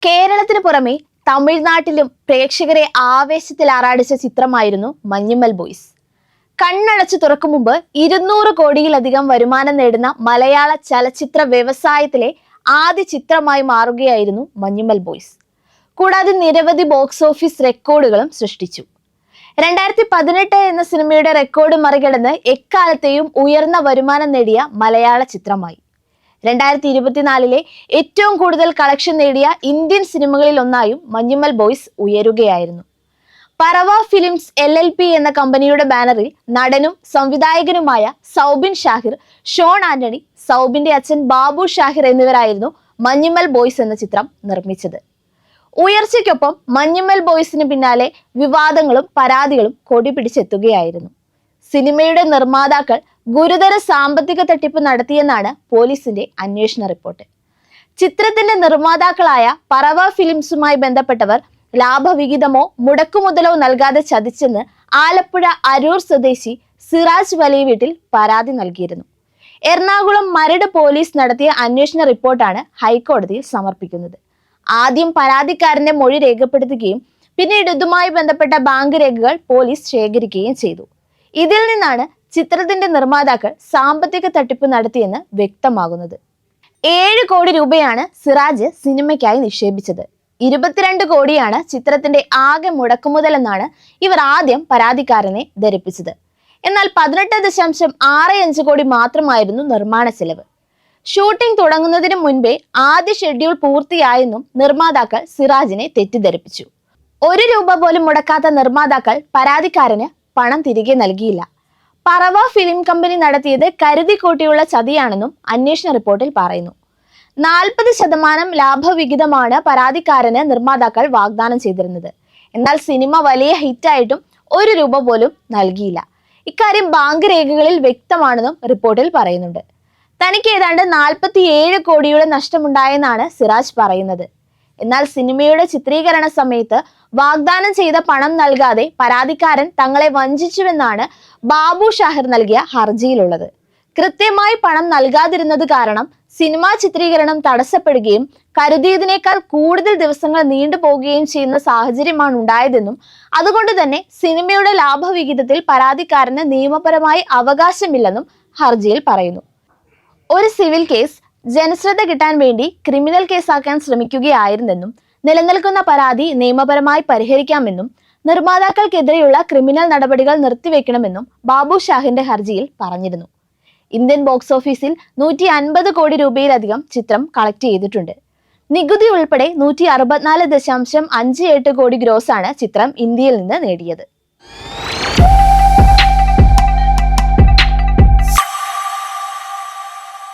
കേരളത്തിന് പുറമെ തമിഴ്നാട്ടിലും പ്രേക്ഷകരെ ആവേശത്തിൽ ആറാടിച്ച ചിത്രമായിരുന്നു മഞ്ഞുമ്മൽ ബോയ്സ്. കണ്ണടച്ചു തുറക്കും മുമ്പ് 200 കോടിയിലധികം വരുമാനം നേടുന്ന മലയാള ചലച്ചിത്ര വ്യവസായത്തിലെ ആദ്യ ചിത്രമായി മാറുകയായിരുന്നു മഞ്ഞുമ്മൽ ബോയ്സ്. കൂടാതെ നിരവധി ബോക്സ് ഓഫീസ് റെക്കോർഡുകളും സൃഷ്ടിച്ചു. 2018 എന്ന സിനിമയുടെ റെക്കോർഡ് മറികടന്ന് എക്കാലത്തെയും ഉയർന്ന വരുമാനം നേടിയ മലയാള ചിത്രമായി. 2024 ഏറ്റവും കൂടുതൽ കളക്ഷൻ നേടിയ ഇന്ത്യൻ സിനിമകളിൽ ഒന്നായും മഞ്ഞുമ്മൽ ബോയ്സ് ഉയരുകയായിരുന്നു. പറവ ഫിലിംസ് LLP എന്ന കമ്പനിയുടെ ബാനറിൽ നടനും സംവിധായകനുമായ സൗബിൻ ഷാഹിർ, ഷോൺ ആന്റണി, സൗബിന്റെ അച്ഛൻ ബാബു ഷാഹിർ എന്നിവരായിരുന്നു മഞ്ഞുമ്മൽ ബോയ്സ് എന്ന ചിത്രം നിർമ്മിച്ചത്. ഉയർച്ചയ്ക്കൊപ്പം മഞ്ഞുമ്മൽ ബോയ്സിന് പിന്നാലെ വിവാദങ്ങളും പരാതികളും കൊടി പിടിച്ചെത്തുകയായിരുന്നു. സിനിമയുടെ നിർമ്മാതാക്കൾ ഗുരുതര സാമ്പത്തിക തട്ടിപ്പ് നടത്തിയെന്നാണ് പോലീസിന്റെ അന്വേഷണ റിപ്പോർട്ട്. ചിത്രത്തിന്റെ നിർമ്മാതാക്കളായ പറവ ഫിലിംസുമായി ബന്ധപ്പെട്ടവർ ലാഭവിഹിതമോ മുടക്കുമുതലോ നൽകാതെ ചതിച്ചെന്ന് ആലപ്പുഴ അരൂർ സ്വദേശി സിറാജ് വലിയ വീട്ടിൽ പരാതി നൽകിയിരുന്നു. എറണാകുളം മരട് പോലീസ് നടത്തിയ അന്വേഷണ റിപ്പോർട്ടാണ് ഹൈക്കോടതിയിൽ സമർപ്പിക്കുന്നത്. ആദ്യം പരാതിക്കാരന്റെ മൊഴി രേഖപ്പെടുത്തുകയും പിന്നീട് ഇതുമായി ബന്ധപ്പെട്ട ബാങ്ക് രേഖകൾ പോലീസ് ശേഖരിക്കുകയും ചെയ്തു. ഇതിൽ നിന്നാണ് ചിത്രത്തിന്റെ നിർമ്മാതാക്കൾ സാമ്പത്തിക തട്ടിപ്പ് നടത്തിയെന്ന് വ്യക്തമാകുന്നത്. 7 കോടി രൂപയാണ് സിറാജ് സിനിമയ്ക്കായി നിക്ഷേപിച്ചത്. 22 കോടിയാണ് ചിത്രത്തിന്റെ ആകെ മുടക്കുമുതൽ എന്നാണ് ഇവർ ആദ്യം പരാതിക്കാരനെ ധരിപ്പിച്ചത്. എന്നാൽ 18.65 കോടി മാത്രമായിരുന്നു നിർമ്മാണ ചെലവ്. ഷൂട്ടിംഗ് തുടങ്ങുന്നതിന് മുൻപേ ആദ്യ ഷെഡ്യൂൾ പൂർത്തിയായെന്നും നിർമ്മാതാക്കൾ സിറാജിനെ തെറ്റിദ്ധരിപ്പിച്ചു. 1 രൂപ പോലും മുടക്കാത്ത നിർമ്മാതാക്കൾ പരാതിക്കാരന് പണം തിരികെ നൽകിയില്ല. പറവ ഫിലിം കമ്പനി നടത്തിയത് കരുതി കൂട്ടിയുള്ള ചതിയാണെന്നും അന്വേഷണ റിപ്പോർട്ടിൽ പറയുന്നു. 40% ലാഭവിഹിതമാണ് പരാതിക്കാരന് നിർമ്മാതാക്കൾ വാഗ്ദാനം ചെയ്തിരുന്നത്. എന്നാൽ സിനിമ വലിയ ഹിറ്റായിട്ടും 1 രൂപ പോലും നൽകിയില്ല. ഇക്കാര്യം ബാങ്ക് രേഖകളിൽ വ്യക്തമാണെന്നും റിപ്പോർട്ടിൽ പറയുന്നുണ്ട്. തനിക്ക് ഏതാണ്ട് 47 കോടിയുടെ നഷ്ടമുണ്ടായെന്നാണ് സിറാജ് പറയുന്നത്. എന്നാൽ സിനിമയുടെ ചിത്രീകരണ സമയത്ത് വാഗ്ദാനം ചെയ്ത പണം നൽകാതെ പരാതിക്കാരൻ തങ്ങളെ വഞ്ചിച്ചുവെന്നാണ് ബാബു ഷാഹിർ നൽകിയ ഹർജിയിലുള്ളത്. കൃത്യമായി പണം നൽകാതിരുന്നത് കാരണം സിനിമാ ചിത്രീകരണം തടസ്സപ്പെടുകയും കരുതിയതിനേക്കാൾ കൂടുതൽ ദിവസങ്ങൾ നീണ്ടുപോകുകയും ചെയ്യുന്ന സാഹചര്യമാണ് ഉണ്ടായതെന്നും അതുകൊണ്ട് തന്നെ സിനിമയുടെ ലാഭവിഹിതത്തിൽ പരാതിക്കാരന് നിയമപരമായി അവകാശമില്ലെന്നും ഹർജിയിൽ പറയുന്നു. ഒരു സിവിൽ കേസ് ജനശ്രദ്ധ കിട്ടാൻ വേണ്ടി ക്രിമിനൽ കേസാക്കാൻ ശ്രമിക്കുകയായിരുന്നെന്നും നിലനിൽക്കുന്ന പരാതി നിയമപരമായി പരിഹരിക്കാമെന്നും നിർമ്മാതാക്കൾക്കെതിരെയുള്ള ക്രിമിനൽ നടപടികൾ നിർത്തിവെക്കണമെന്നും ബാബു ഷാഹിന്റെ ഹർജിയിൽ പറഞ്ഞിരുന്നു. ഇന്ത്യൻ ബോക്സ് ഓഫീസിൽ 150 കോടി രൂപയിലധികം ചിത്രം കളക്ട് ചെയ്തിട്ടുണ്ട്. നികുതി ഉൾപ്പെടെ 164.58 കോടി ഗ്രോസ് ആണ് ചിത്രം ഇന്ത്യയിൽ നിന്ന് നേടിയത്.